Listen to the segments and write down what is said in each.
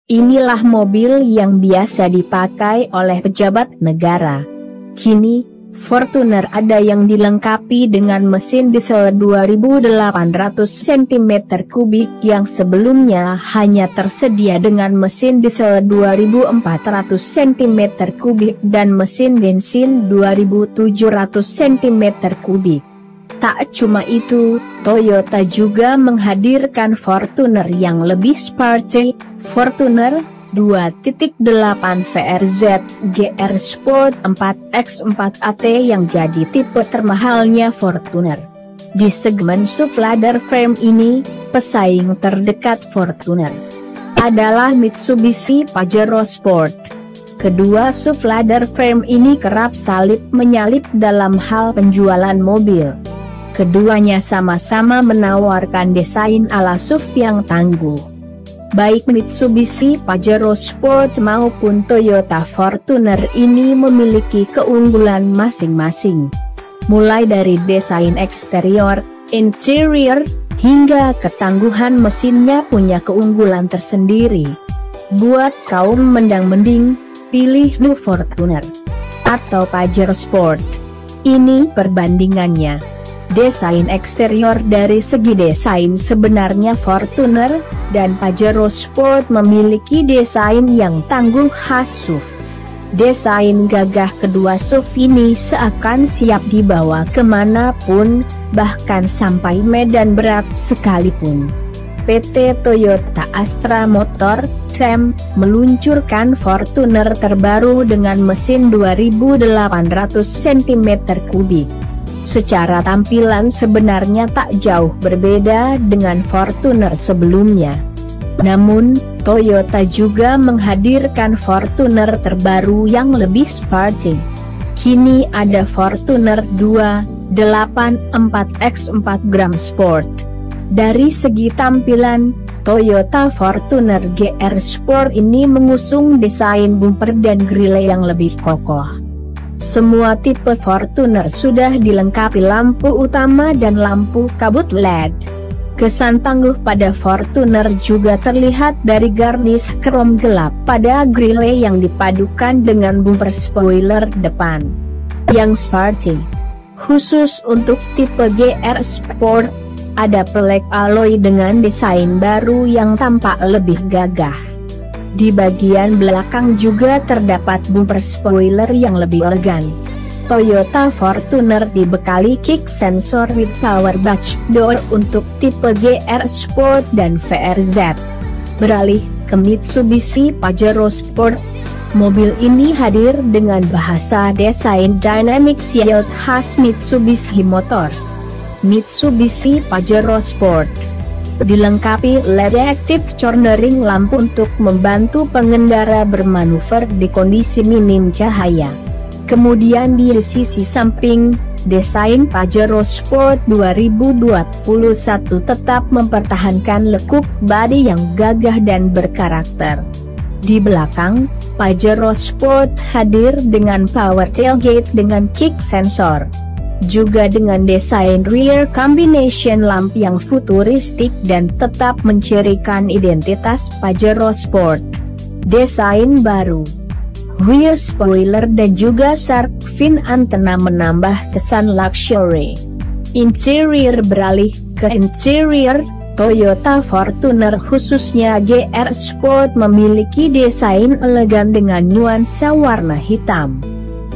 Inilah mobil yang biasa dipakai oleh pejabat negara. Kini, Fortuner ada yang dilengkapi dengan mesin diesel 2800 cm3 yang sebelumnya hanya tersedia dengan mesin diesel 2400 cm3 dan mesin bensin 2700 cm3. Tak cuma itu, Toyota juga menghadirkan Fortuner yang lebih sporty, Fortuner 2.8 VRZ GR Sport 4X4 AT yang jadi tipe termahalnya Fortuner. Di segmen SUV ladder frame ini, pesaing terdekat Fortuner adalah Mitsubishi Pajero Sport. Kedua SUV ladder frame ini kerap salip menyalip dalam hal penjualan mobil. Keduanya sama-sama menawarkan desain ala SUV yang tangguh. Baik Mitsubishi Pajero Sport maupun Toyota Fortuner ini memiliki keunggulan masing-masing. Mulai dari desain eksterior, interior, hingga ketangguhan mesinnya punya keunggulan tersendiri. Buat kaum mendang-mending, pilih new Fortuner atau Pajero Sport. Ini perbandingannya. Desain eksterior. Dari segi desain sebenarnya Fortuner dan Pajero Sport memiliki desain yang tangguh khas SUV. Desain gagah kedua SUV ini seakan siap dibawa kemanapun, bahkan sampai medan berat sekalipun. PT Toyota Astra Motor, TAM, meluncurkan Fortuner terbaru dengan mesin 2800 cm3. Secara tampilan sebenarnya tak jauh berbeda dengan Fortuner sebelumnya. Namun, Toyota juga menghadirkan Fortuner terbaru yang lebih sporty. Kini ada Fortuner 2.8 4X4 Sport. Dari segi tampilan, Toyota Fortuner GR Sport ini mengusung desain bumper dan grille yang lebih kokoh. Semua tipe Fortuner sudah dilengkapi lampu utama dan lampu kabut LED. Kesan tangguh pada Fortuner juga terlihat dari garnish krom gelap pada grille yang dipadukan dengan bumper spoiler depan yang sporty. Khusus untuk tipe GR Sport, ada pelek alloy dengan desain baru yang tampak lebih gagah. Di bagian belakang juga terdapat bumper spoiler yang lebih elegan. Toyota Fortuner dibekali kick sensor with power batch door untuk tipe GR Sport dan VRZ. Beralih ke Mitsubishi Pajero Sport, mobil ini hadir dengan bahasa desain dynamic shield khas Mitsubishi Motors. Mitsubishi Pajero Sport dilengkapi LED active cornering lampu untuk membantu pengendara bermanuver di kondisi minim cahaya. Kemudian di sisi samping, desain Pajero Sport 2021 tetap mempertahankan lekuk bodi yang gagah dan berkarakter. Di belakang, Pajero Sport hadir dengan power tailgate dengan kick sensor. Juga dengan desain rear combination lamp yang futuristik dan tetap mencirikan identitas Pajero Sport. Desain baru, rear spoiler dan juga shark fin antena menambah kesan luxury. Interior. Beralih ke interior, Toyota Fortuner khususnya GR Sport memiliki desain elegan dengan nuansa warna hitam.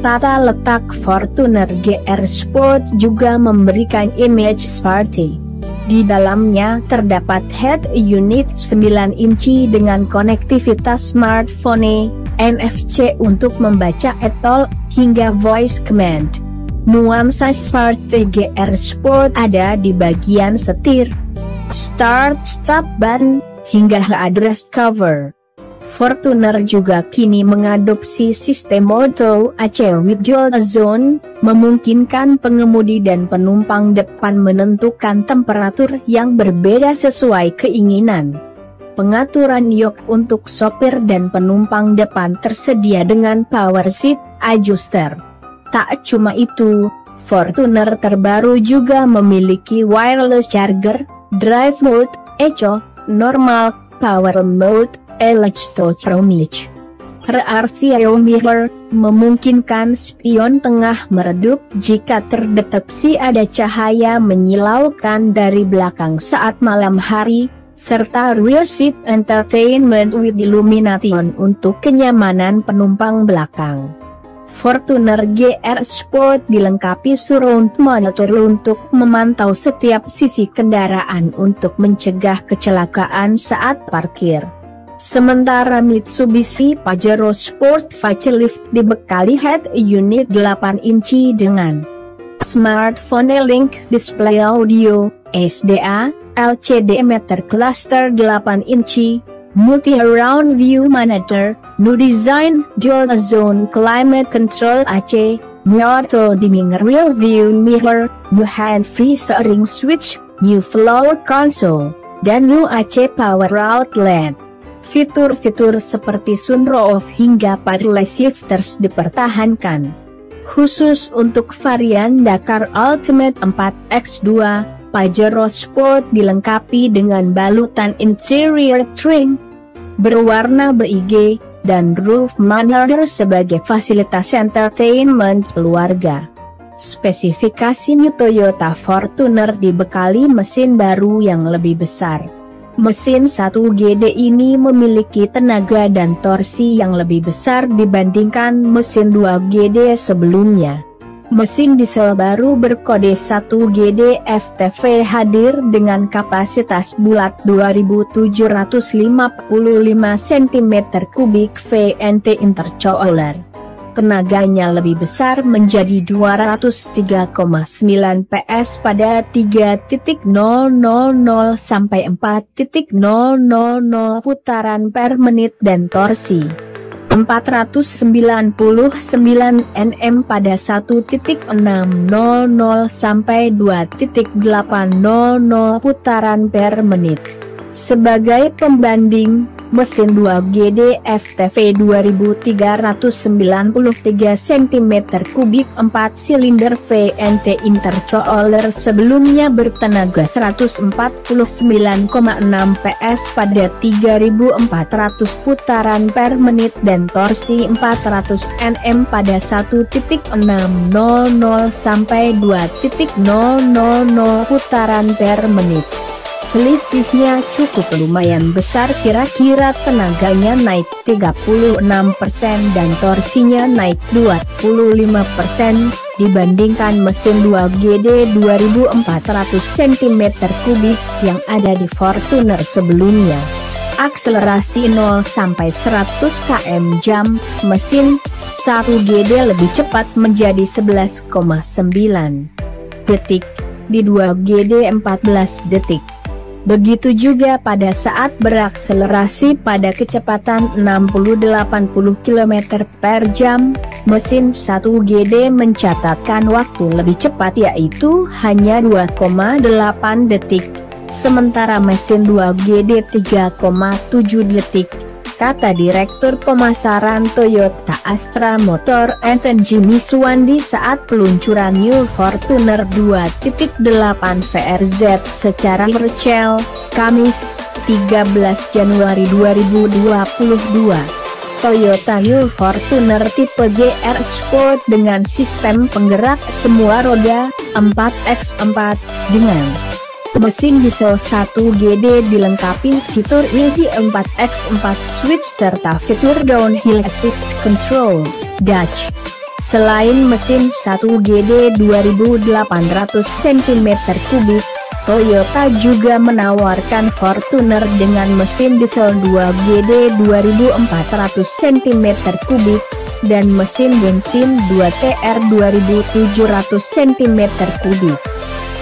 Tata letak Fortuner GR Sport juga memberikan image sporty. Di dalamnya terdapat head unit 9 inci dengan konektivitas smartphone, NFC untuk membaca e-tol, hingga voice command. Nuansa sporty GR Sport ada di bagian setir, start-stop button, hingga headrest cover. Fortuner juga kini mengadopsi sistem auto AC with dual zone, memungkinkan pengemudi dan penumpang depan menentukan temperatur yang berbeda sesuai keinginan. Pengaturan yoke untuk sopir dan penumpang depan tersedia dengan power seat adjuster. Tak cuma itu, Fortuner terbaru juga memiliki wireless charger, drive mode, eco, normal, power mode, electrochromic. Rear view mirror memungkinkan spion tengah meredup jika terdeteksi ada cahaya menyilaukan dari belakang saat malam hari, serta rear seat entertainment with illumination untuk kenyamanan penumpang belakang. Fortuner GR Sport dilengkapi surround monitor untuk memantau setiap sisi kendaraan untuk mencegah kecelakaan saat parkir. Sementara Mitsubishi Pajero Sport Facelift dibekali head unit 8 inci dengan smartphone link display audio, SDA, LCD meter cluster 8 inci, multi-round view monitor, new design, dual zone climate control AC, new auto dimming rear view mirror, new hand-free steering switch, new floor console, dan new AC power outlet. Fitur-fitur seperti sunroof hingga paddle shifters dipertahankan. Khusus untuk varian Dakar Ultimate 4X2, Pajero Sport dilengkapi dengan balutan interior trim berwarna beige dan roof monitor sebagai fasilitas entertainment keluarga. Spesifikasi new Toyota Fortuner dibekali mesin baru yang lebih besar. Mesin 1GD ini memiliki tenaga dan torsi yang lebih besar dibandingkan mesin 2GD sebelumnya. Mesin diesel baru berkode 1GD FTV hadir dengan kapasitas bulat 2755 cm3 VNT intercooler. Tenaganya lebih besar menjadi 203,9 PS pada 3.000 sampai 4.000 putaran per menit dan torsi 499 Nm pada 1.600 sampai 2.800 putaran per menit. Sebagai pembanding, mesin 2GD FTV 2393 cm3 4 silinder VNT intercooler sebelumnya bertenaga 149,6 PS pada 3.400 putaran per menit dan torsi 400 Nm pada 1.600 sampai 2.000 putaran per menit. Selisihnya cukup lumayan besar, kira-kira tenaganya naik 36% dan torsinya naik 25% dibandingkan mesin 2GD 2400 cm3 yang ada di Fortuner sebelumnya. Akselerasi 0 sampai 100 km/jam, mesin 1GD lebih cepat menjadi 11,9 detik, di 2GD 14 detik. Begitu juga pada saat berakselerasi pada kecepatan 60-80 km/jam, mesin 1GD mencatatkan waktu lebih cepat yaitu hanya 2,8 detik, sementara mesin 2GD 3,7 detik, kata Direktur Pemasaran Toyota Astra Motor Jimmy Suwandi saat peluncuran New Fortuner 2.8 VRZ secara virtual, Kamis, 13 Januari 2022. Toyota New Fortuner tipe GR Sport dengan sistem penggerak semua roda 4x4 dengan mesin diesel 1GD dilengkapi fitur Easy 4x4 switch serta fitur downhill assist control, Dutch. Selain mesin 1GD 2800 cm3, Toyota juga menawarkan Fortuner dengan mesin diesel 2GD 2400 cm3 dan mesin bensin 2TR 2700 cm3.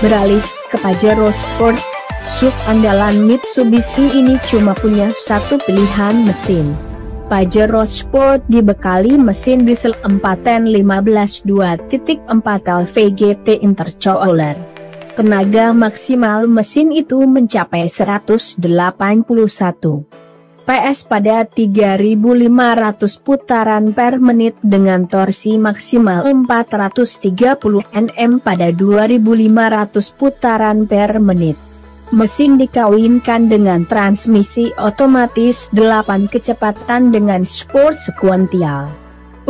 Beralih ke Pajero Sport, SUV andalan Mitsubishi ini cuma punya satu pilihan mesin. Pajero Sport dibekali mesin diesel 4N 15 2.4 LVGT intercooler. Tenaga maksimal mesin itu mencapai 181 fps pada 3.500 putaran per menit dengan torsi maksimal 430 Nm pada 2.500 putaran per menit. Mesin dikawinkan dengan transmisi otomatis 8 kecepatan dengan sport sekuensial.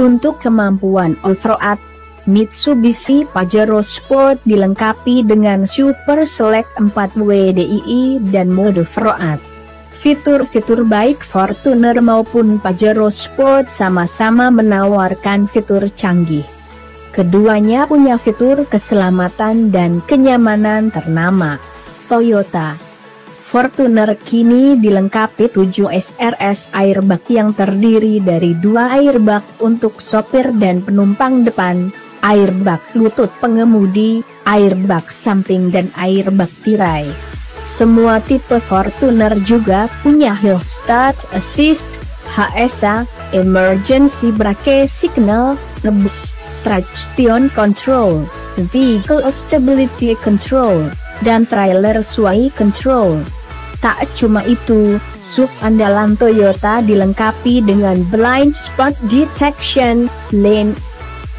Untuk kemampuan off-road, Mitsubishi Pajero Sport dilengkapi dengan Super Select 4 WDI dan mode off-road. Fitur-fitur baik Fortuner maupun Pajero Sport sama-sama menawarkan fitur canggih. Keduanya punya fitur keselamatan dan kenyamanan ternama. Toyota Fortuner kini dilengkapi 7 SRS airbag yang terdiri dari 2 airbag untuk sopir dan penumpang depan, airbag lutut pengemudi, airbag samping dan airbag tirai. Semua tipe Fortuner juga punya Hill Start Assist, HSA, Emergency Brake Signal, NEBS, Traction Control, Vehicle Stability Control, dan Trailer Sway Control. Tak cuma itu, SUV andalan Toyota dilengkapi dengan Blind Spot Detection, Lane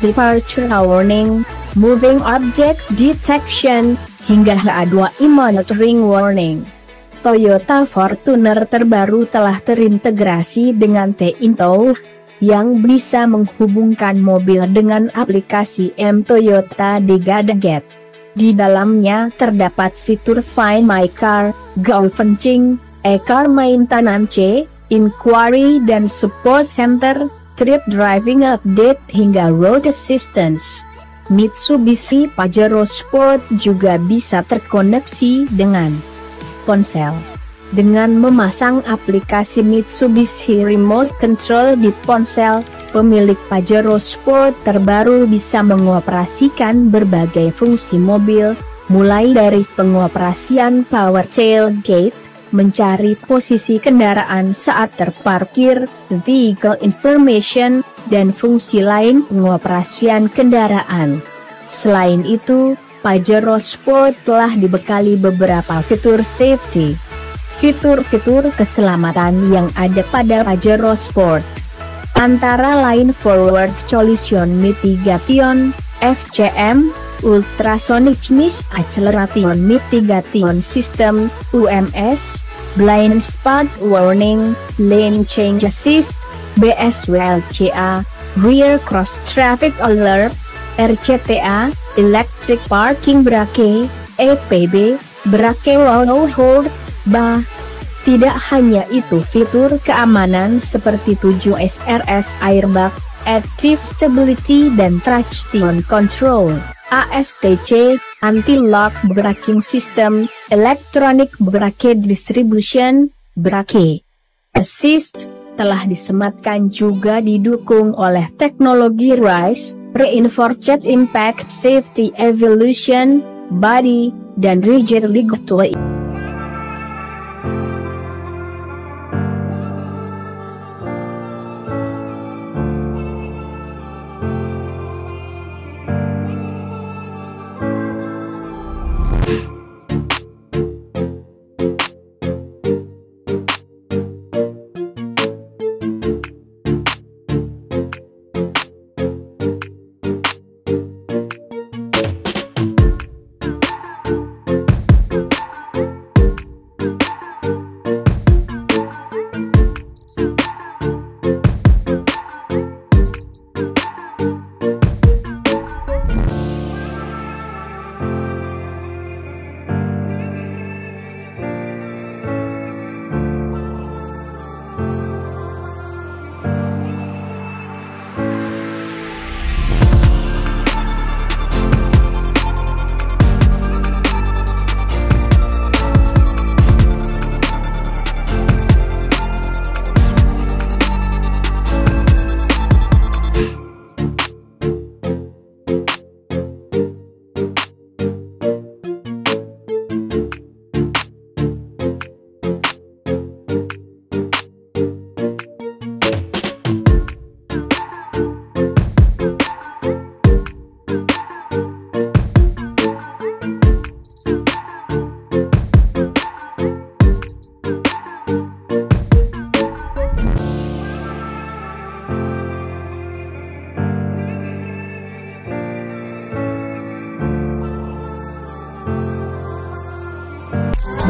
Departure Warning, Moving Object Detection, hingga HA2i Monitoring Warning. Toyota Fortuner terbaru telah terintegrasi dengan T-Into, yang bisa menghubungkan mobil dengan aplikasi M-Toyota di gadget. Di dalamnya terdapat fitur Find My Car, Go Fencing, E-Car Maintenance, Inquiry dan Support Center, Trip Driving Update hingga Road Assistance. Mitsubishi Pajero Sport juga bisa terkoneksi dengan ponsel. Dengan memasang aplikasi Mitsubishi Remote Control di ponsel, pemilik Pajero Sport terbaru bisa mengoperasikan berbagai fungsi mobil, mulai dari pengoperasian power tailgate, mencari posisi kendaraan saat terparkir, vehicle information, dan fungsi lain pengoperasian kendaraan. Selain itu, Pajero Sport telah dibekali beberapa fitur safety. Fitur-fitur keselamatan yang ada pada Pajero Sport antara lain Forward Collision Mitigation, FCM, Ultrasonic Mist Acceleration Mitigation System, UMS, Blind Spot Warning, Lane Change Assist, BSWLCA, Rear Cross Traffic Alert, RCTA, Electric Parking Brake, EPB, Brake Roll Hold, Tidak hanya itu, fitur keamanan seperti 7 SRS airbag, Active Stability dan Traction Control, ASTC, Anti-Lock Braking System, Electronic Brake Distribution, Brake Assist, telah disematkan juga didukung oleh teknologi RISE, Reinforced Impact Safety Evolution, Body, dan Rigid Ligatway.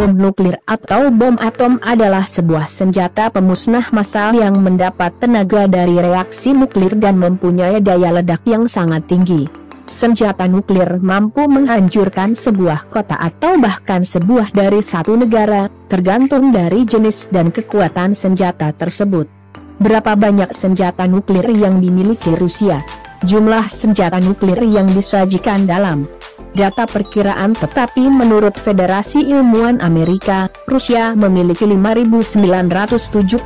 Bom nuklir atau bom atom adalah sebuah senjata pemusnah massal yang mendapat tenaga dari reaksi nuklir dan mempunyai daya ledak yang sangat tinggi. Senjata nuklir mampu menghancurkan sebuah kota atau bahkan sebuah dari satu negara, tergantung dari jenis dan kekuatan senjata tersebut. Berapa banyak senjata nuklir yang dimiliki Rusia? Jumlah senjata nuklir yang disajikan dalam data perkiraan, tetapi menurut Federasi Ilmuwan Amerika, Rusia memiliki 5.977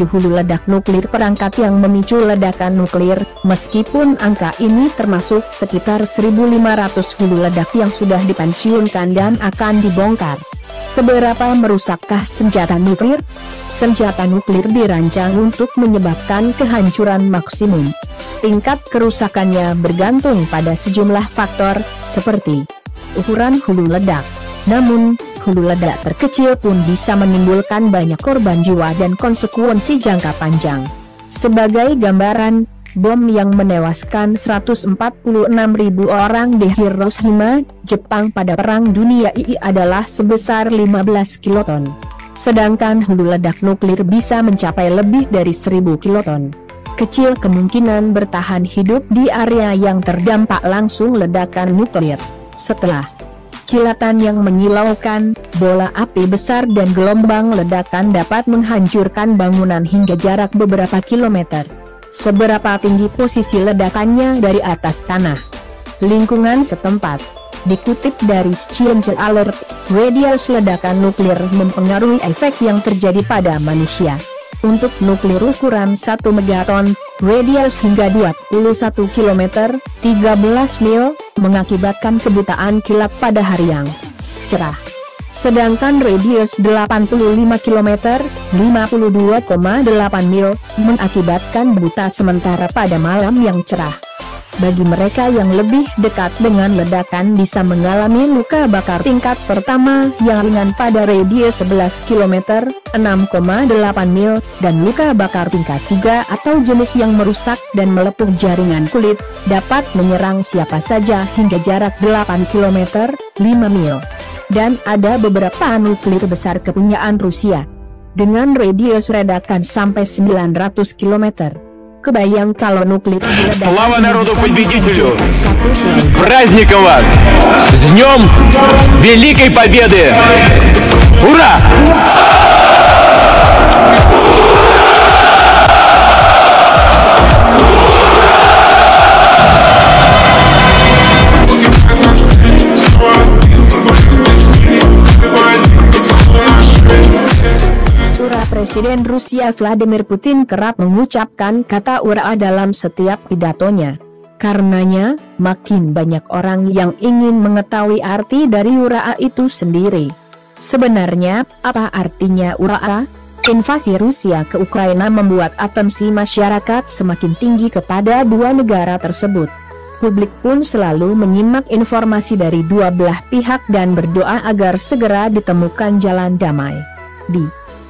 hulu ledak nuklir perangkat yang memicu ledakan nuklir, meskipun angka ini termasuk sekitar 1.500 hulu ledak yang sudah dipensiunkan dan akan dibongkar. Seberapa merusakkah senjata nuklir? Senjata nuklir dirancang untuk menyebabkan kehancuran maksimum. Tingkat kerusakannya bergantung pada sejumlah faktor, seperti ukuran hulu ledak. Namun, hulu ledak terkecil pun bisa menimbulkan banyak korban jiwa dan konsekuensi jangka panjang. Sebagai gambaran, bom yang menewaskan 146.000 orang di Hiroshima, Jepang pada Perang Dunia II adalah sebesar 15 kiloton. Sedangkan hulu ledak nuklir bisa mencapai lebih dari 1.000 kiloton. Kecil kemungkinan bertahan hidup di area yang terdampak langsung ledakan nuklir. Setelah kilatan yang menyilaukan, bola api besar dan gelombang ledakan dapat menghancurkan bangunan hingga jarak beberapa kilometer. Seberapa tinggi posisi ledakannya dari atas tanah? Lingkungan setempat. Dikutip dari Science Alert, radius ledakan nuklir mempengaruhi efek yang terjadi pada manusia. Untuk nuklir ukuran 1 megaton, radius hingga 21 km, 13 mil, mengakibatkan kebutaan kilat pada hari yang cerah. Sedangkan radius 85 km, 52,8 mil, mengakibatkan buta sementara pada malam yang cerah. Bagi mereka yang lebih dekat dengan ledakan bisa mengalami luka bakar tingkat pertama yang ringan pada radius 11 km, 6,8 mil, dan luka bakar tingkat 3 atau jenis yang merusak dan melepuh jaringan kulit, dapat menyerang siapa saja hingga jarak 8 km, 5 mil. Dan ada beberapa nuklir besar kepunyaan Rusia dengan radius ledakan sampai 900 km. Kebayang kalau nuklir diledakkan. Слава народу-победителю! С праздником вас! С Днем Великой Победы! Ура! Presiden Rusia Vladimir Putin kerap mengucapkan kata "ura" dalam setiap pidatonya. Karenanya, makin banyak orang yang ingin mengetahui arti dari "ura" itu sendiri. Sebenarnya, apa artinya "ura"? Invasi Rusia ke Ukraina membuat atensi masyarakat semakin tinggi kepada dua negara tersebut. Publik pun selalu menyimak informasi dari dua belah pihak dan berdoa agar segera ditemukan jalan damai. Di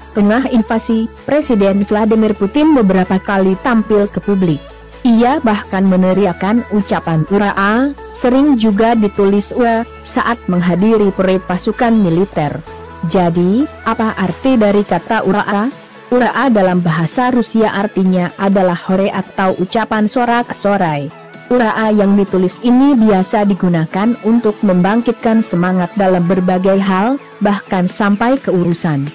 tengah invasi, Presiden Vladimir Putin beberapa kali tampil ke publik. Ia bahkan meneriakkan ucapan "ura", sering juga ditulis "ua", saat menghadiri parade pasukan militer. Jadi, apa arti dari kata "ura"? "Ura" dalam bahasa Rusia artinya adalah hore atau ucapan sorak-sorai. "Ura" yang ditulis ini biasa digunakan untuk membangkitkan semangat dalam berbagai hal, bahkan sampai ke urusan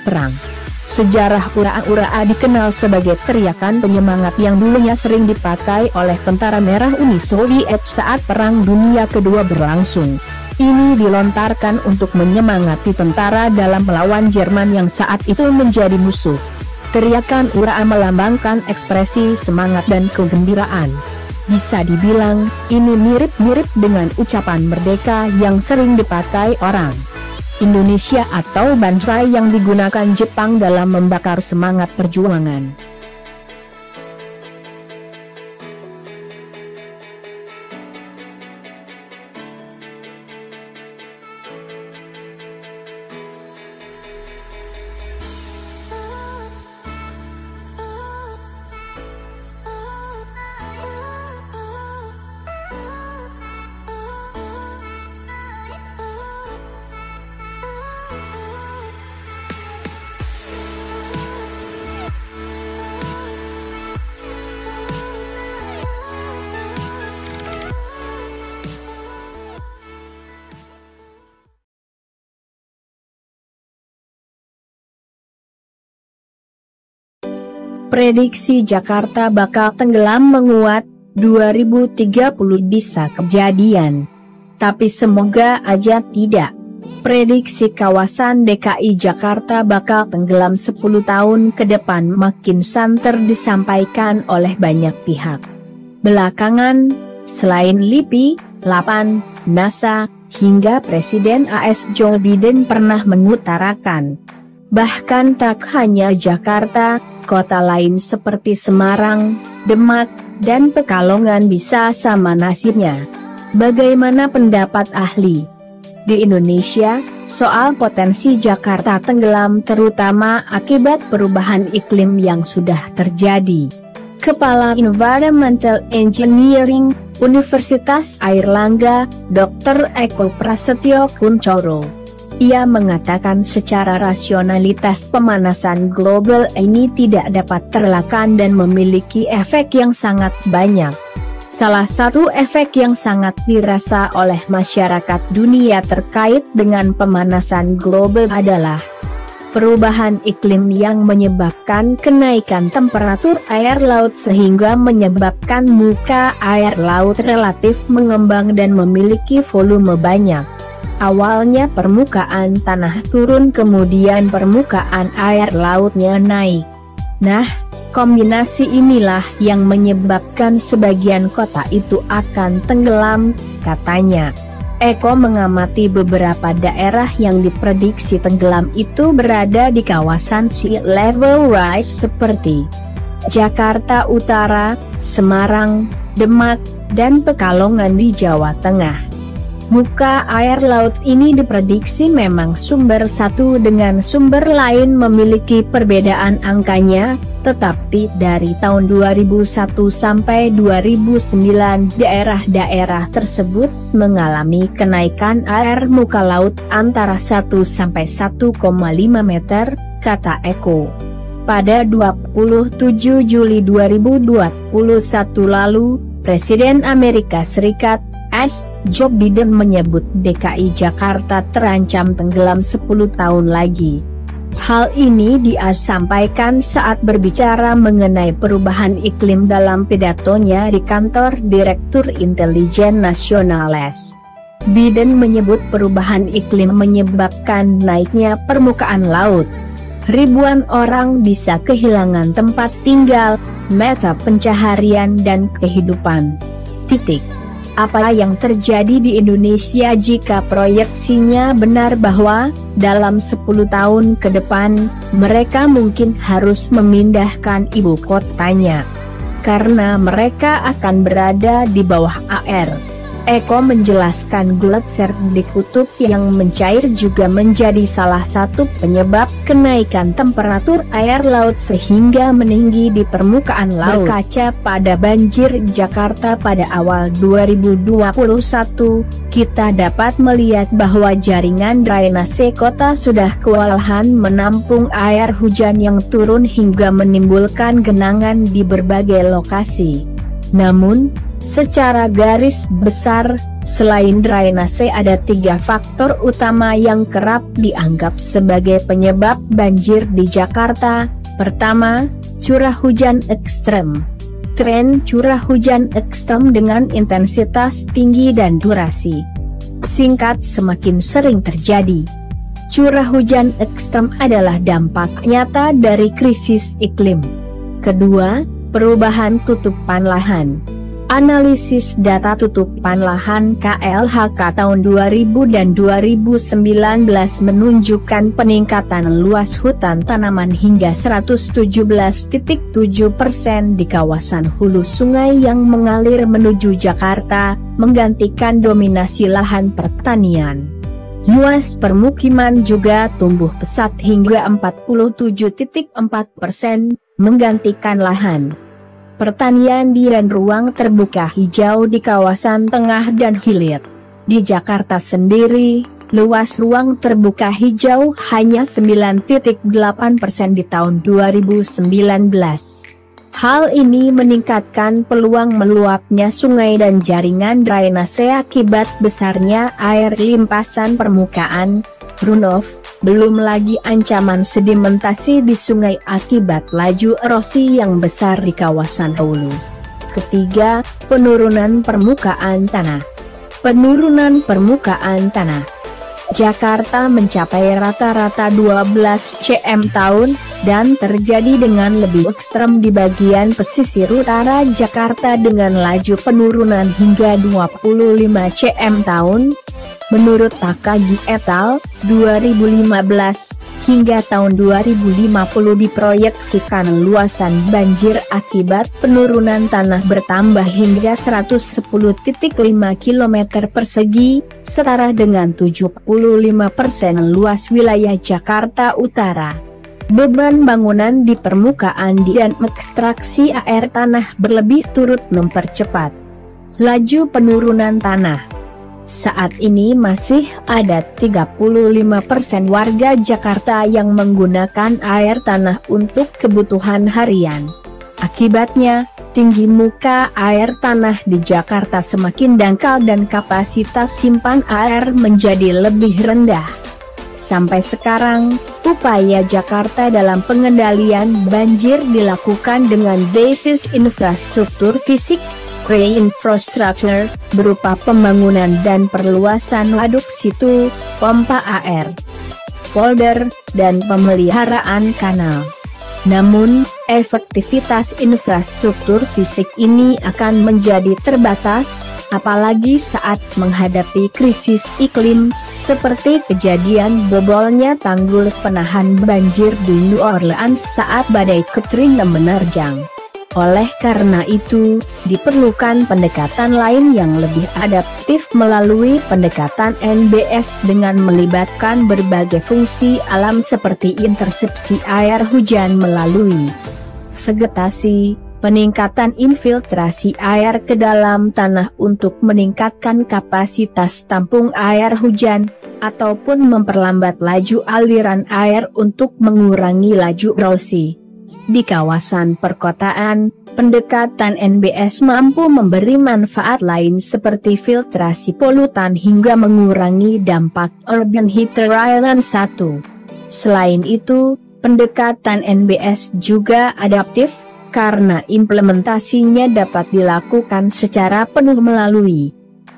perang. Sejarah "ura-ura" dikenal sebagai teriakan penyemangat yang dulunya sering dipakai oleh tentara merah Uni Soviet saat Perang Dunia Kedua berlangsung. Ini dilontarkan untuk menyemangati tentara dalam melawan Jerman yang saat itu menjadi musuh. Teriakan "ura" melambangkan ekspresi semangat dan kegembiraan. Bisa dibilang, ini mirip-mirip dengan ucapan merdeka yang sering dipakai orang Indonesia atau Banzai yang digunakan Jepang dalam membakar semangat perjuangan. Prediksi Jakarta bakal tenggelam menguat, 2030 bisa kejadian. Tapi semoga aja tidak. Prediksi kawasan DKI Jakarta bakal tenggelam 10 tahun ke depan makin santer disampaikan oleh banyak pihak. Belakangan, selain LIPI, LAPAN, NASA, hingga Presiden AS Joe Biden pernah mengutarakan. Bahkan tak hanya Jakarta, kota lain seperti Semarang, Demak, dan Pekalongan bisa sama nasibnya. Bagaimana pendapat ahli? Di Indonesia, soal potensi Jakarta tenggelam terutama akibat perubahan iklim yang sudah terjadi. Kepala Environmental Engineering, Universitas Airlangga, Dr. Eko Prasetyo Kuncoro. Ia mengatakan secara rasionalitas pemanasan global ini tidak dapat terelakkan dan memiliki efek yang sangat banyak. Salah satu efek yang sangat dirasa oleh masyarakat dunia terkait dengan pemanasan global adalah perubahan iklim yang menyebabkan kenaikan temperatur air laut sehingga menyebabkan muka air laut relatif mengembang dan memiliki volume banyak. Awalnya permukaan tanah turun kemudian permukaan air lautnya naik. Nah, kombinasi inilah yang menyebabkan sebagian kota itu akan tenggelam, katanya. Eko mengamati beberapa daerah yang diprediksi tenggelam itu berada di kawasan sea level rise seperti Jakarta Utara, Semarang, Demak, dan Pekalongan di Jawa Tengah. Muka air laut ini diprediksi memang sumber satu dengan sumber lain memiliki perbedaan angkanya, tetapi dari tahun 2001 sampai 2009 daerah-daerah tersebut mengalami kenaikan air muka laut antara 1 sampai 1,5 meter, kata Eko. Pada 27 Juli 2021 lalu, Presiden Amerika Serikat Joe Biden menyebut DKI Jakarta terancam tenggelam 10 tahun lagi. Hal ini dia sampaikan saat berbicara mengenai perubahan iklim dalam pidatonya di kantor Direktur Intelijen Nasional (S). Biden menyebut perubahan iklim menyebabkan naiknya permukaan laut. Ribuan orang bisa kehilangan tempat tinggal, mata pencaharian dan kehidupan. Apa yang terjadi di Indonesia jika proyeksinya benar bahwa dalam 10 tahun ke depan mereka mungkin harus memindahkan ibu kotanya karena mereka akan berada di bawah air? Eko menjelaskan gletser di kutub yang mencair juga menjadi salah satu penyebab kenaikan temperatur air laut sehingga meninggi di permukaan laut. Berkaca pada banjir Jakarta pada awal 2021, kita dapat melihat bahwa jaringan drainase kota sudah kewalahan menampung air hujan yang turun hingga menimbulkan genangan di berbagai lokasi. Namun, secara garis besar, selain drainase ada 3 faktor utama yang kerap dianggap sebagai penyebab banjir di Jakarta. Pertama, curah hujan ekstrem. Tren curah hujan ekstrem dengan intensitas tinggi dan durasi singkat semakin sering terjadi. Curah hujan ekstrem adalah dampak nyata dari krisis iklim. Kedua, perubahan tutupan lahan. Analisis data tutupan lahan KLHK tahun 2000 dan 2019 menunjukkan peningkatan luas hutan tanaman hingga 117.7% di kawasan hulu sungai yang mengalir menuju Jakarta, menggantikan dominasi lahan pertanian. Luas permukiman juga tumbuh pesat hingga 47.4%, menggantikan lahan pertanian dan ruang terbuka hijau di kawasan tengah dan hilir. Di Jakarta sendiri, luas ruang terbuka hijau hanya 9.8% di tahun 2019. Hal ini meningkatkan peluang meluapnya sungai dan jaringan drainase akibat besarnya air limpasan permukaan, runoff, belum lagi ancaman sedimentasi di sungai akibat laju erosi yang besar di kawasan hulu. Ketiga, penurunan permukaan tanah. Penurunan permukaan tanah Jakarta mencapai rata-rata 12 cm tahun, dan terjadi dengan lebih ekstrem di bagian pesisir utara Jakarta dengan laju penurunan hingga 25 cm tahun. Menurut Takagi et al. 2015, hingga tahun 2050 diproyeksikan luasan banjir akibat penurunan tanah bertambah hingga 110,5 km persegi, setara dengan 75% luas wilayah Jakarta Utara. Beban bangunan di permukaan dan ekstraksi air tanah berlebih turut mempercepat laju penurunan tanah. Saat ini masih ada 35% warga Jakarta yang menggunakan air tanah untuk kebutuhan harian. Akibatnya, tinggi muka air tanah di Jakarta semakin dangkal dan kapasitas simpan air menjadi lebih rendah. Sampai sekarang, upaya Jakarta dalam pengendalian banjir dilakukan dengan basis infrastruktur fisik, re-infrastructure, berupa pembangunan dan perluasan waduk situ, pompa air, polder, dan pemeliharaan kanal. Namun, efektivitas infrastruktur fisik ini akan menjadi terbatas, apalagi saat menghadapi krisis iklim, seperti kejadian bobolnya tanggul penahan banjir di New Orleans saat badai Katrina menerjang. Oleh karena itu, diperlukan pendekatan lain yang lebih adaptif melalui pendekatan NBS dengan melibatkan berbagai fungsi alam seperti intersepsi air hujan melalui vegetasi, peningkatan infiltrasi air ke dalam tanah untuk meningkatkan kapasitas tampung air hujan, ataupun memperlambat laju aliran air untuk mengurangi laju erosi. Di kawasan perkotaan, pendekatan NBS mampu memberi manfaat lain seperti filtrasi polutan hingga mengurangi dampak Urban Heater Island 1. Selain itu, pendekatan NBS juga adaptif, karena implementasinya dapat dilakukan secara penuh melalui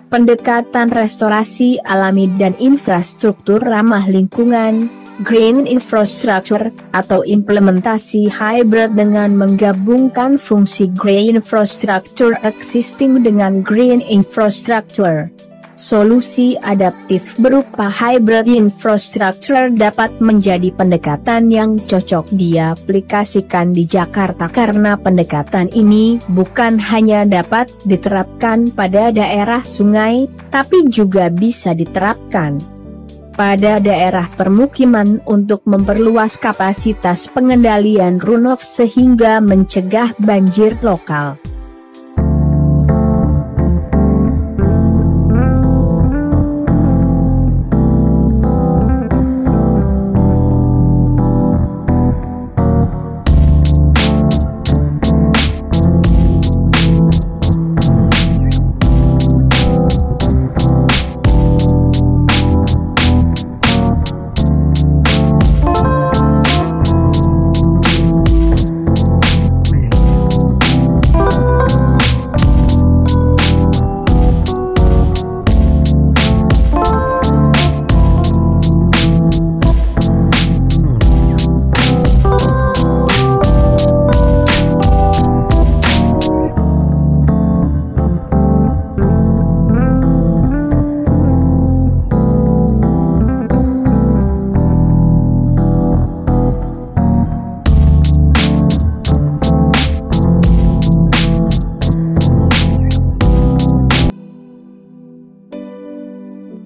pendekatan restorasi alami dan infrastruktur ramah lingkungan, Green Infrastructure, atau implementasi hybrid dengan menggabungkan fungsi Green Infrastructure existing dengan Green Infrastructure. Solusi adaptif berupa hybrid infrastructure dapat menjadi pendekatan yang cocok diaplikasikan di Jakarta karena pendekatan ini bukan hanya dapat diterapkan pada daerah sungai, tapi juga bisa diterapkan pada daerah permukiman untuk memperluas kapasitas pengendalian runoff sehingga mencegah banjir lokal.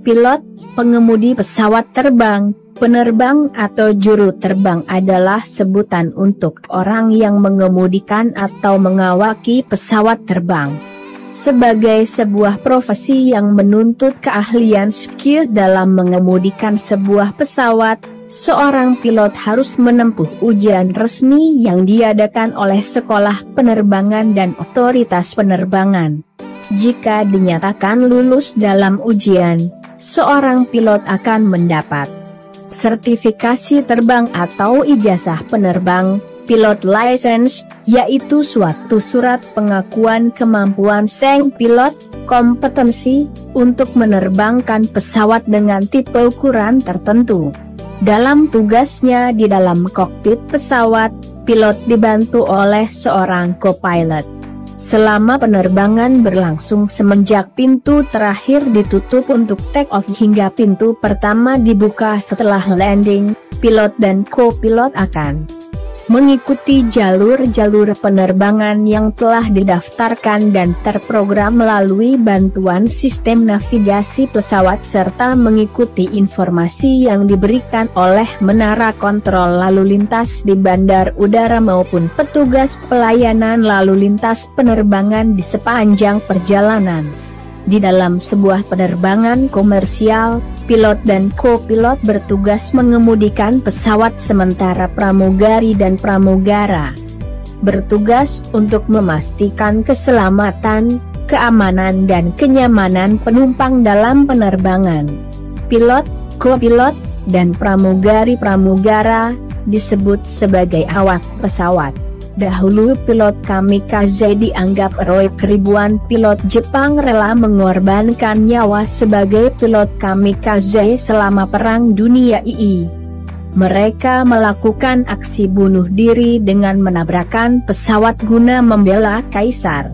Pilot, pengemudi pesawat terbang, penerbang atau juru terbang adalah sebutan untuk orang yang mengemudikan atau mengawaki pesawat terbang. Sebagai sebuah profesi yang menuntut keahlian skill dalam mengemudikan sebuah pesawat, seorang pilot harus menempuh ujian resmi yang diadakan oleh sekolah penerbangan dan otoritas penerbangan. Jika dinyatakan lulus dalam ujian, seorang pilot akan mendapat sertifikasi terbang atau ijazah penerbang, pilot license, yaitu suatu surat pengakuan kemampuan sang pilot, kompetensi, untuk menerbangkan pesawat dengan tipe ukuran tertentu. Dalam tugasnya di dalam kokpit pesawat, pilot dibantu oleh seorang co-pilot. Selama penerbangan berlangsung semenjak pintu terakhir ditutup untuk take off hingga pintu pertama dibuka setelah landing, pilot dan co-pilot akan mengikuti jalur-jalur penerbangan yang telah didaftarkan dan terprogram melalui bantuan sistem navigasi pesawat serta mengikuti informasi yang diberikan oleh menara kontrol lalu lintas di bandar udara maupun petugas pelayanan lalu lintas penerbangan di sepanjang perjalanan. Di dalam sebuah penerbangan komersial, pilot dan co-pilot bertugas mengemudikan pesawat sementara pramugari dan pramugara bertugas untuk memastikan keselamatan, keamanan dan kenyamanan penumpang dalam penerbangan. Pilot, co-pilot, dan pramugari-pramugara disebut sebagai awak pesawat. Dahulu pilot kamikaze dianggap heroik. Ribuan pilot Jepang rela mengorbankan nyawa sebagai pilot kamikaze selama Perang Dunia II. Mereka melakukan aksi bunuh diri dengan menabrakkan pesawat guna membela kaisar.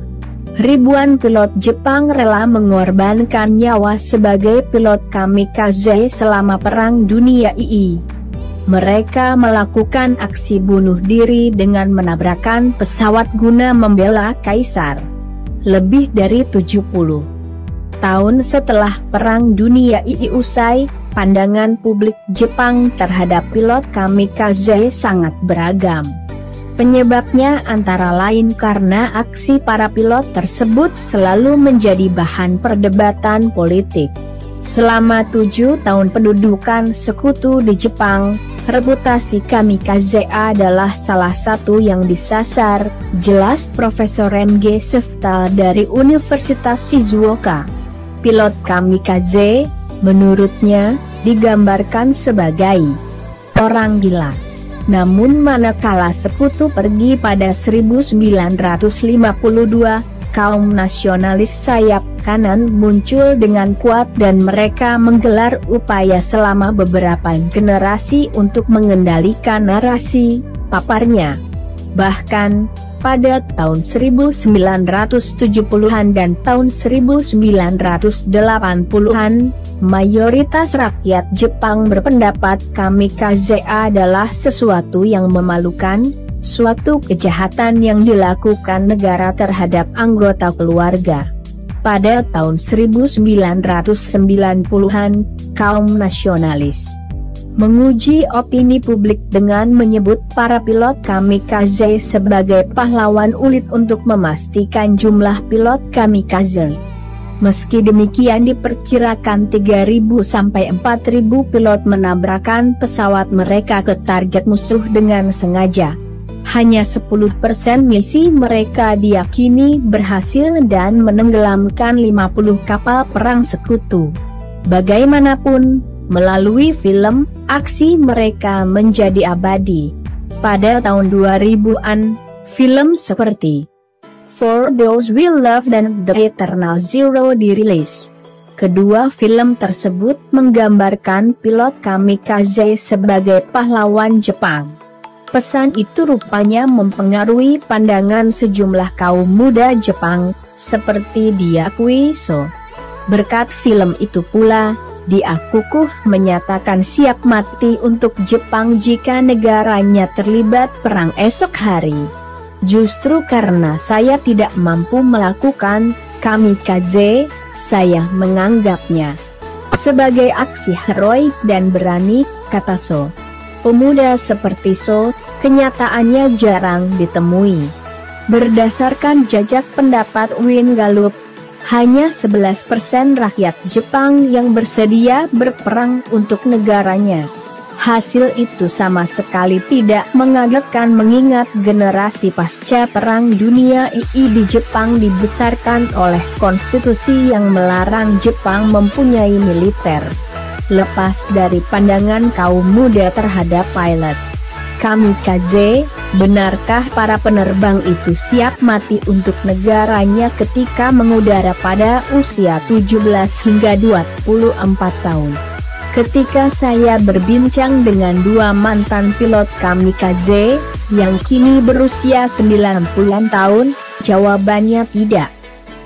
Ribuan pilot Jepang rela mengorbankan nyawa sebagai pilot kamikaze selama Perang Dunia II. Mereka melakukan aksi bunuh diri dengan menabrakkan pesawat guna membela kaisar. Lebih dari 70 tahun setelah Perang Dunia II usai, pandangan publik Jepang terhadap pilot kamikaze sangat beragam. Penyebabnya antara lain karena aksi para pilot tersebut selalu menjadi bahan perdebatan politik. Selama 7 tahun pendudukan sekutu di Jepang, reputasi kamikaze adalah salah satu yang disasar, jelas Profesor M.G. Seftal dari Universitas Shizuoka. Pilot kamikaze, menurutnya, digambarkan sebagai orang gila. Namun manakala sekutu pergi pada 1952, kaum nasionalis sayap kanan muncul dengan kuat dan mereka menggelar upaya selama beberapa generasi untuk mengendalikan narasi, paparnya. Bahkan, pada tahun 1970-an dan tahun 1980-an, mayoritas rakyat Jepang berpendapat kamikaze adalah sesuatu yang memalukan, suatu kejahatan yang dilakukan negara terhadap anggota keluarga. Pada tahun 1990-an, kaum nasionalis menguji opini publik dengan menyebut para pilot kamikaze sebagai pahlawan ulit untuk memastikan jumlah pilot kamikaze. Meski demikian diperkirakan 3.000 sampai 4.000 pilot menabrakkan pesawat mereka ke target musuh dengan sengaja. Hanya 10% misi mereka diyakini berhasil dan menenggelamkan 50 kapal perang sekutu. Bagaimanapun, melalui film, aksi mereka menjadi abadi. Pada tahun 2000-an, film seperti For Those We Love dan The Eternal Zero dirilis. Kedua film tersebut menggambarkan pilot kamikaze sebagai pahlawan Jepang. Pesan itu rupanya mempengaruhi pandangan sejumlah kaum muda Jepang, seperti diakui So. Berkat film itu pula, dia kukuh menyatakan siap mati untuk Jepang jika negaranya terlibat perang esok hari. Justru karena saya tidak mampu melakukan kamikaze, saya menganggapnya sebagai aksi heroik dan berani, kata So. Pemuda seperti So, kenyataannya jarang ditemui. Berdasarkan jajak pendapat Win Gallup, hanya 11% rakyat Jepang yang bersedia berperang untuk negaranya. Hasil itu sama sekali tidak mengagetkan mengingat generasi pasca Perang Dunia II di Jepang dibesarkan oleh konstitusi yang melarang Jepang mempunyai militer. lepas dari pandangan kaum muda terhadap pilot kamikaze. Benarkah para penerbang itu siap mati untuk negaranya ketika mengudara pada usia 17 hingga 24 tahun? Ketika saya berbincang dengan dua mantan pilot kamikaze, yang kini berusia 90 tahun, jawabannya tidak.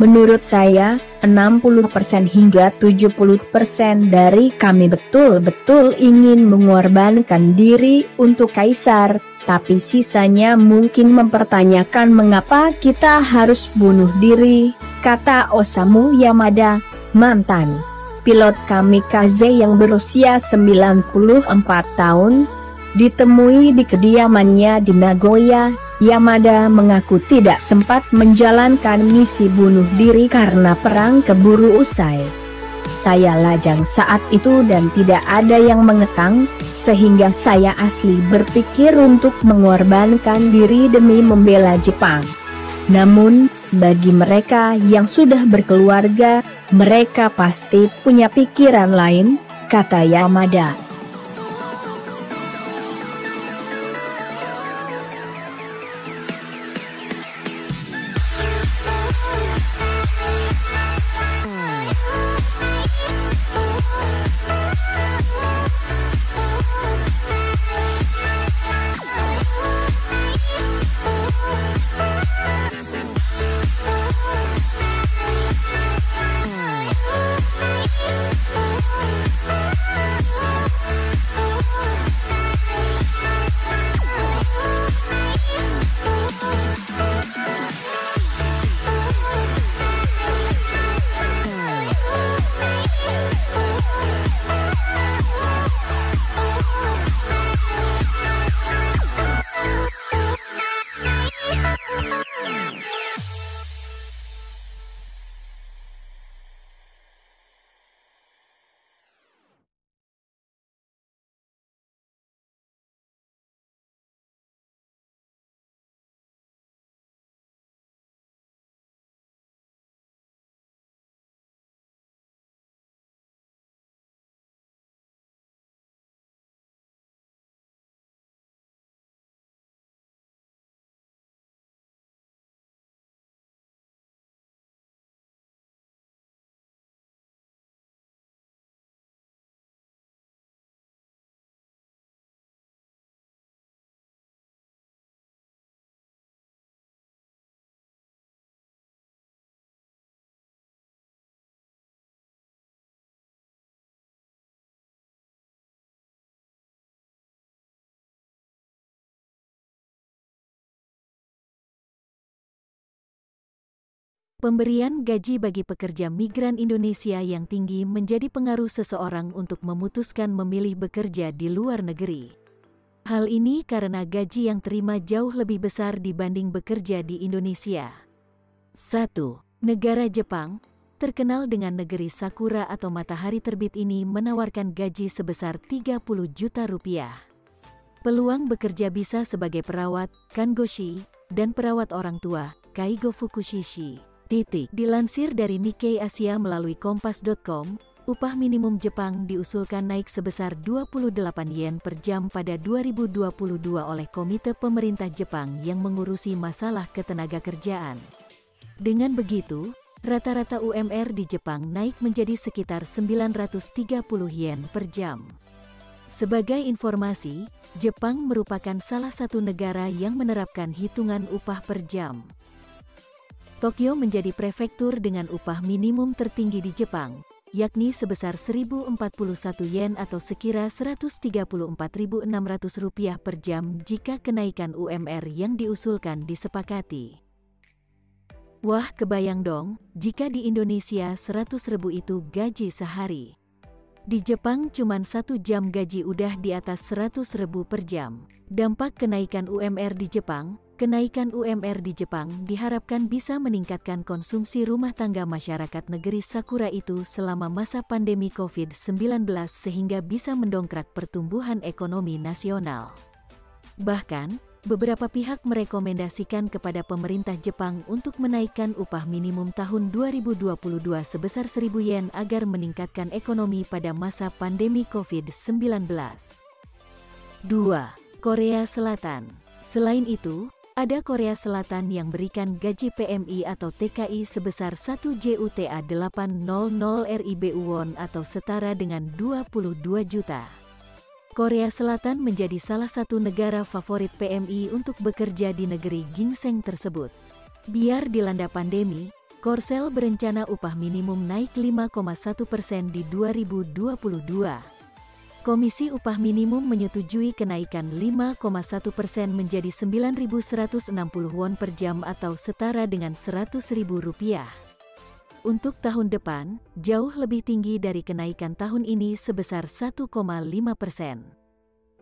Menurut saya, 60% hingga 70% dari kami betul-betul ingin mengorbankan diri untuk kaisar, tapi sisanya mungkin mempertanyakan mengapa kita harus bunuh diri, kata Osamu Yamada, mantan pilot kamikaze yang berusia 94 tahun, ditemui di kediamannya di Nagoya. Yamada mengaku tidak sempat menjalankan misi bunuh diri karena perang keburu usai. Saya lajang saat itu dan tidak ada yang mengekang, sehingga saya asli berpikir untuk mengorbankan diri demi membela Jepang. Namun, bagi mereka yang sudah berkeluarga, mereka pasti punya pikiran lain, kata Yamada. Pemberian gaji bagi pekerja migran Indonesia yang tinggi menjadi pengaruh seseorang untuk memutuskan memilih bekerja di luar negeri. Hal ini karena gaji yang terima jauh lebih besar dibanding bekerja di Indonesia. 1. Negara Jepang, terkenal dengan negeri sakura atau matahari terbit ini, menawarkan gaji sebesar 30 juta rupiah. Peluang bekerja bisa sebagai perawat, kangoshi, dan perawat orang tua, kaigo fukushishi. Dilansir dari Nikkei Asia melalui kompas.com, upah minimum Jepang diusulkan naik sebesar 28 yen per jam pada 2022 oleh Komite Pemerintah Jepang yang mengurusi masalah ketenagakerjaan. Dengan begitu, rata-rata UMR di Jepang naik menjadi sekitar 930 yen per jam. Sebagai informasi, Jepang merupakan salah satu negara yang menerapkan hitungan upah per jam. Tokyo menjadi prefektur dengan upah minimum tertinggi di Jepang, yakni sebesar 1.041 yen atau sekira Rp134.600 per jam jika kenaikan UMR yang diusulkan disepakati. Wah, kebayang dong, jika di Indonesia 100.000 itu gaji sehari. Di Jepang cuman 1 jam gaji udah di atas 100.000 per jam. Dampak kenaikan UMR di Jepang. Kenaikan UMR di Jepang diharapkan bisa meningkatkan konsumsi rumah tangga masyarakat negeri sakura itu selama masa pandemi COVID-19 sehingga bisa mendongkrak pertumbuhan ekonomi nasional. Bahkan, beberapa pihak merekomendasikan kepada pemerintah Jepang untuk menaikkan upah minimum tahun 2022 sebesar 1.000 yen agar meningkatkan ekonomi pada masa pandemi COVID-19. 2. Korea Selatan. Selain itu, ada Korea Selatan yang berikan gaji PMI atau TKI sebesar 1 JUTA 800 Ribu won atau setara dengan 22 juta. Korea Selatan menjadi salah satu negara favorit PMI untuk bekerja di negeri ginseng tersebut. Biar dilanda pandemi, Korsel berencana upah minimum naik 5,1% di 2022. Komisi Upah Minimum menyetujui kenaikan 5,1% menjadi 9.160 won per jam atau setara dengan Rp100.000. Untuk tahun depan, jauh lebih tinggi dari kenaikan tahun ini sebesar 1,5%.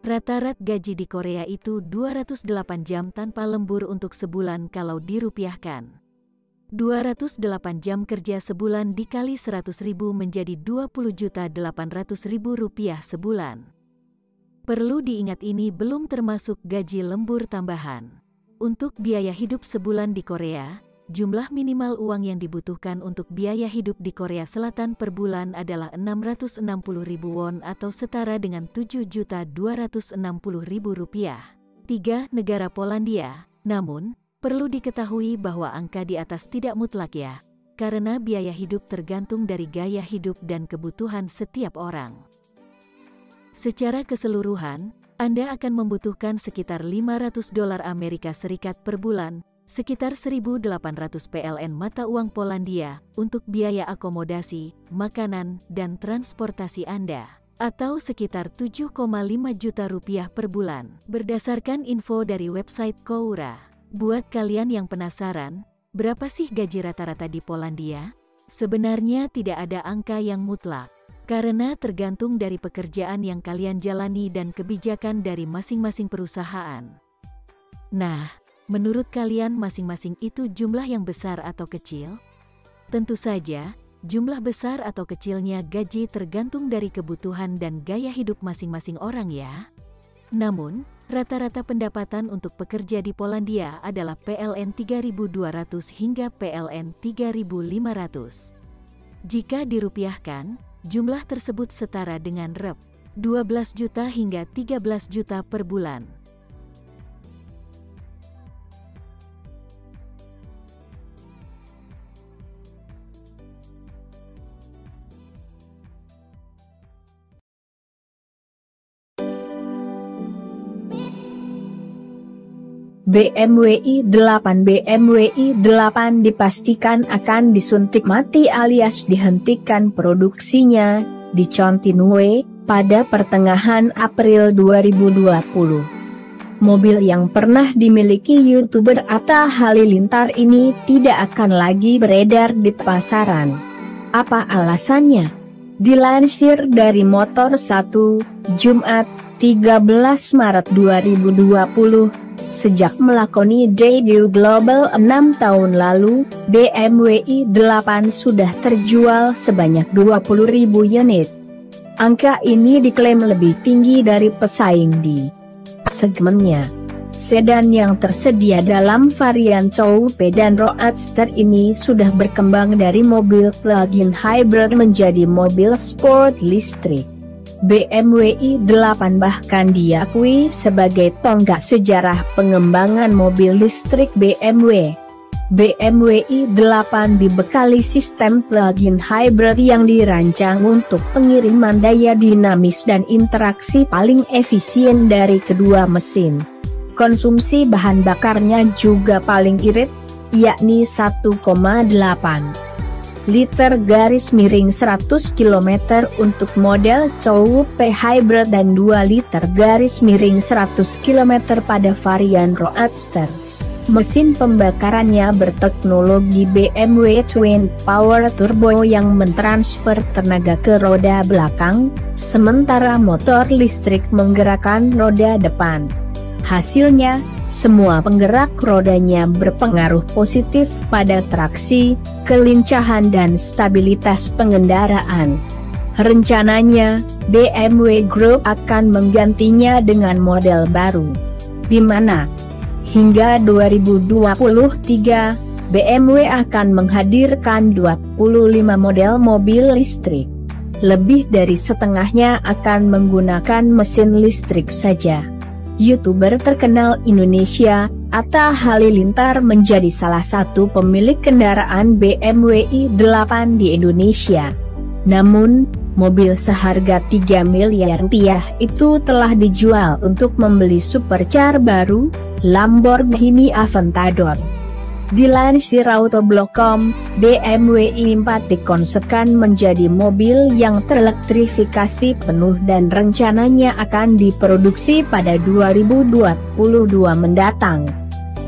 Rata-rata gaji di Korea itu 208 jam tanpa lembur untuk sebulan kalau dirupiahkan. 208 jam kerja sebulan dikali 100.000 menjadi 20.800.000 rupiah sebulan. Perlu diingat ini belum termasuk gaji lembur tambahan. Untuk biaya hidup sebulan di Korea, jumlah minimal uang yang dibutuhkan untuk biaya hidup di Korea Selatan per bulan adalah 660.000 won atau setara dengan 7.260.000 rupiah. 3. Negara Polandia. Namun, perlu diketahui bahwa angka di atas tidak mutlak ya, karena biaya hidup tergantung dari gaya hidup dan kebutuhan setiap orang. Secara keseluruhan, Anda akan membutuhkan sekitar $500 Amerika Serikat per bulan, sekitar 1.800 PLN mata uang Polandia, untuk biaya akomodasi, makanan, dan transportasi Anda, atau sekitar 7,5 juta rupiah per bulan, berdasarkan info dari website Koura. Buat kalian yang penasaran, berapa sih gaji rata-rata di Polandia? Sebenarnya tidak ada angka yang mutlak, karena tergantung dari pekerjaan yang kalian jalani dan kebijakan dari masing-masing perusahaan. Nah, menurut kalian masing-masing itu jumlah yang besar atau kecil? Tentu saja, jumlah besar atau kecilnya gaji tergantung dari kebutuhan dan gaya hidup masing-masing orang ya. Namun, rata-rata pendapatan untuk pekerja di Polandia adalah PLN 3.200 hingga PLN 3.500. Jika dirupiahkan, jumlah tersebut setara dengan Rp. 12 juta hingga 13 juta per bulan. BMW i8 dipastikan akan disuntik mati alias dihentikan produksinya di Chontinue pada pertengahan April 2020. Mobil yang pernah dimiliki YouTuber Atta Halilintar ini tidak akan lagi beredar di pasaran. Apa alasannya? Dilansir dari Motor1, Jumat, 13 Maret 2020, sejak melakoni debut global 6 tahun lalu, BMW i8 sudah terjual sebanyak 20.000 unit. Angka ini diklaim lebih tinggi dari pesaing di segmennya. Sedan yang tersedia dalam varian Coupe dan Roadster ini sudah berkembang dari mobil plug-in hybrid menjadi mobil sport listrik. BMW i8 bahkan diakui sebagai tonggak sejarah pengembangan mobil listrik BMW. BMW i8 dibekali sistem plug-in hybrid yang dirancang untuk pengiriman daya dinamis dan interaksi paling efisien dari kedua mesin. Konsumsi bahan bakarnya juga paling irit, yakni 1,8 liter garis miring 100 km untuk model Coupe Hybrid dan 2 liter garis miring 100 km pada varian Roadster. Mesin pembakarannya berteknologi BMW Twin Power Turbo yang mentransfer tenaga ke roda belakang, sementara motor listrik menggerakkan roda depan. Hasilnya, semua penggerak rodanya berpengaruh positif pada traksi, kelincahan dan stabilitas pengendaraan. Rencananya, BMW Group akan menggantinya dengan model baru. di mana hingga 2023, BMW akan menghadirkan 25 model mobil listrik. Lebih dari setengahnya akan menggunakan mesin listrik saja. YouTuber terkenal Indonesia, Atta Halilintar menjadi salah satu pemilik kendaraan BMW i8 di Indonesia. Namun, mobil seharga 3 miliar rupiah itu telah dijual untuk membeli supercar baru, Lamborghini Aventador. Dilansir Autoblog.com, BMW i4 dikonsepkan menjadi mobil yang terelektrifikasi penuh dan rencananya akan diproduksi pada 2022 mendatang.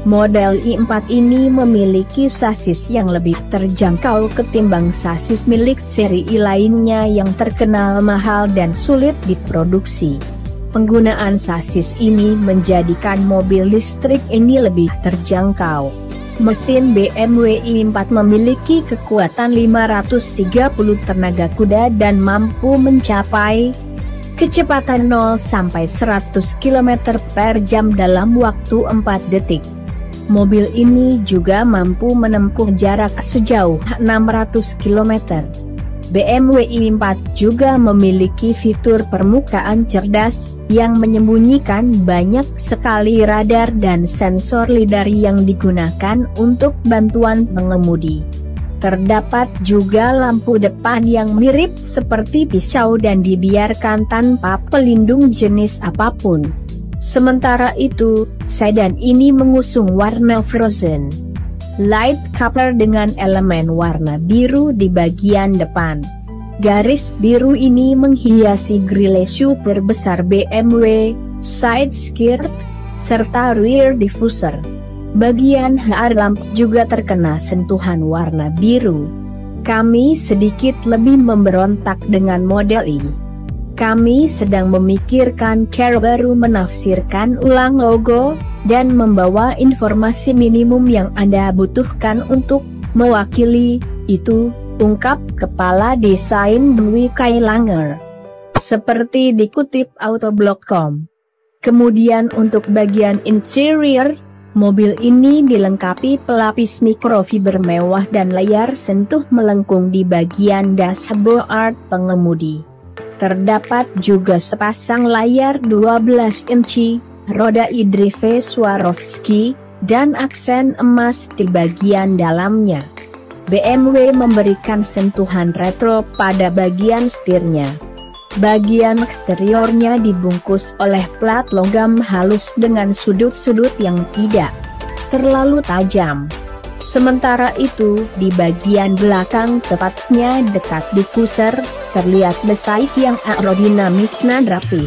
Model i4 ini memiliki sasis yang lebih terjangkau ketimbang sasis milik seri I lainnya yang terkenal mahal dan sulit diproduksi. Penggunaan sasis ini menjadikan mobil listrik ini lebih terjangkau. Mesin BMW i4 memiliki kekuatan 530 tenaga kuda dan mampu mencapai kecepatan 0-100 km/jam dalam waktu 4 detik. Mobil ini juga mampu menempuh jarak sejauh 600 km. BMW i4 juga memiliki fitur permukaan cerdas, yang menyembunyikan banyak sekali radar dan sensor lidar yang digunakan untuk bantuan pengemudi. Terdapat juga lampu depan yang mirip seperti pisau dan dibiarkan tanpa pelindung jenis apapun. Sementara itu, sedan ini mengusung warna frozen light color dengan elemen warna biru di bagian depan. Garis biru ini menghiasi grille super besar BMW, side skirt, serta rear diffuser. Bagian headlamp juga terkena sentuhan warna biru. Kami sedikit lebih memberontak dengan model ini. Kami sedang memikirkan cara baru menafsirkan ulang logo, dan membawa informasi minimum yang Anda butuhkan untuk mewakili itu, ungkap Kepala Desain Dwi Kailanger. Seperti dikutip Autoblog.com. Kemudian untuk bagian interior, mobil ini dilengkapi pelapis mikrofiber mewah dan layar sentuh melengkung di bagian dashboard pengemudi. Terdapat juga sepasang layar 12 inci, roda iDrive Swarovski, dan aksen emas di bagian dalamnya. BMW memberikan sentuhan retro pada bagian setirnya. Bagian eksteriornya dibungkus oleh plat logam halus dengan sudut-sudut yang tidak terlalu tajam. Sementara itu, di bagian belakang tepatnya dekat diffuser, terlihat desain yang aerodinamis dan rapi.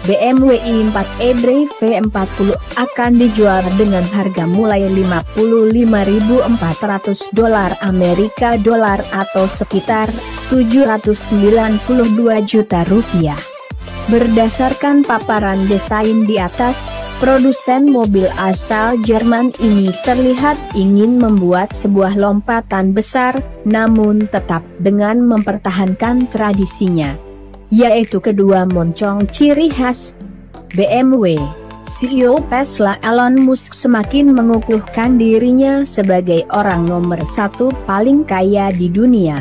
BMW i4 eDrive V40 akan dijual dengan harga mulai $55.400 Amerika atau sekitar Rp792 juta. Berdasarkan paparan desain di atas, produsen mobil asal Jerman ini terlihat ingin membuat sebuah lompatan besar, namun tetap dengan mempertahankan tradisinya, yaitu kedua moncong ciri khas BMW. CEO Tesla Elon Musk semakin mengukuhkan dirinya sebagai orang nomor 1 paling kaya di dunia.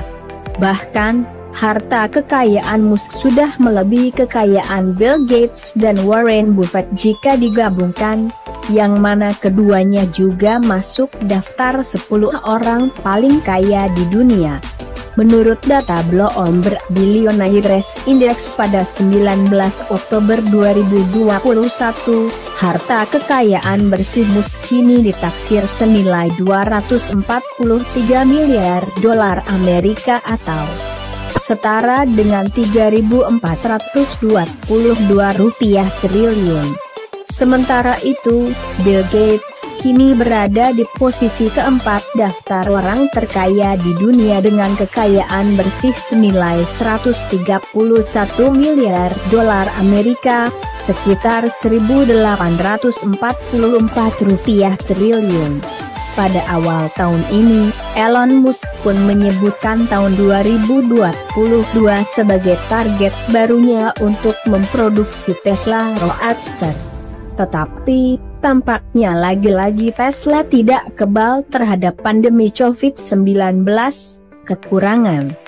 Bahkan, harta kekayaan Musk sudah melebihi kekayaan Bill Gates dan Warren Buffett jika digabungkan, yang mana keduanya juga masuk daftar 10 orang paling kaya di dunia. Menurut data Bloomberg Billionaires Index pada 19 Oktober 2021, harta kekayaan bersih Musk kini ditaksir senilai $243 miliar Amerika atau setara dengan Rp3.422 triliun. Sementara itu, Bill Gates kini berada di posisi keempat daftar orang terkaya di dunia dengan kekayaan bersih senilai $131 miliar Amerika, sekitar Rp1.844 triliun. Pada awal tahun ini, Elon Musk pun menyebutkan tahun 2022 sebagai target barunya untuk memproduksi Tesla Roadster. Tetapi, tampaknya lagi-lagi Tesla tidak kebal terhadap pandemi COVID-19, kekurangan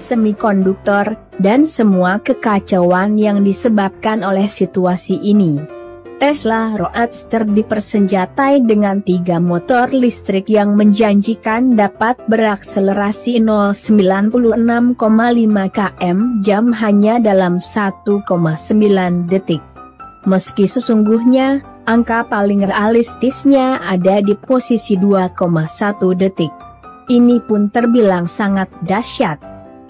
semikonduktor, dan semua kekacauan yang disebabkan oleh situasi ini. Tesla Roadster dipersenjatai dengan 3 motor listrik yang menjanjikan dapat berakselerasi 0,96,5 km/jam hanya dalam 1,9 detik. Meski sesungguhnya, angka paling realistisnya ada di posisi 2,1 detik. Ini pun terbilang sangat dahsyat.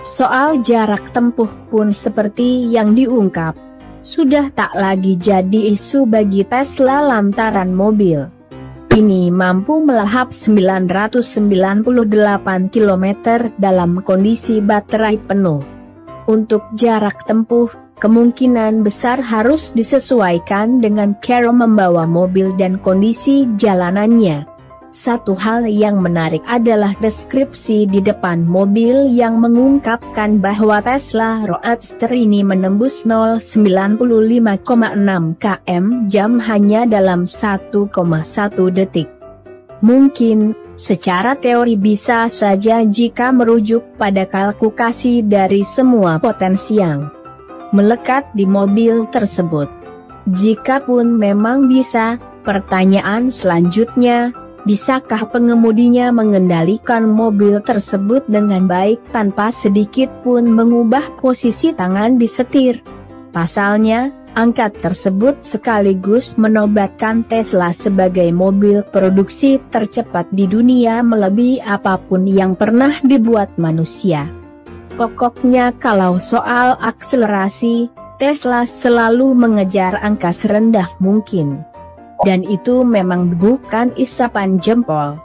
Soal jarak tempuh pun seperti yang diungkap, sudah tak lagi jadi isu bagi Tesla lantaran mobil ini mampu melahap 998 km dalam kondisi baterai penuh. Untuk jarak tempuh, kemungkinan besar harus disesuaikan dengan cara membawa mobil dan kondisi jalanannya. Satu hal yang menarik adalah deskripsi di depan mobil yang mengungkapkan bahwa Tesla Roadster ini menembus 0,95,6 km/jam hanya dalam 1,1 detik. Mungkin, secara teori bisa saja jika merujuk pada kalkulasi dari semua potensi yang melekat di mobil tersebut. Jikapun memang bisa, pertanyaan selanjutnya, bisakah pengemudinya mengendalikan mobil tersebut dengan baik tanpa sedikit pun mengubah posisi tangan di setir? Pasalnya, angka tersebut sekaligus menobatkan Tesla sebagai mobil produksi tercepat di dunia melebihi apapun yang pernah dibuat manusia. Pokoknya kalau soal akselerasi, Tesla selalu mengejar angka serendah mungkin. Dan itu memang bukan isapan jempol.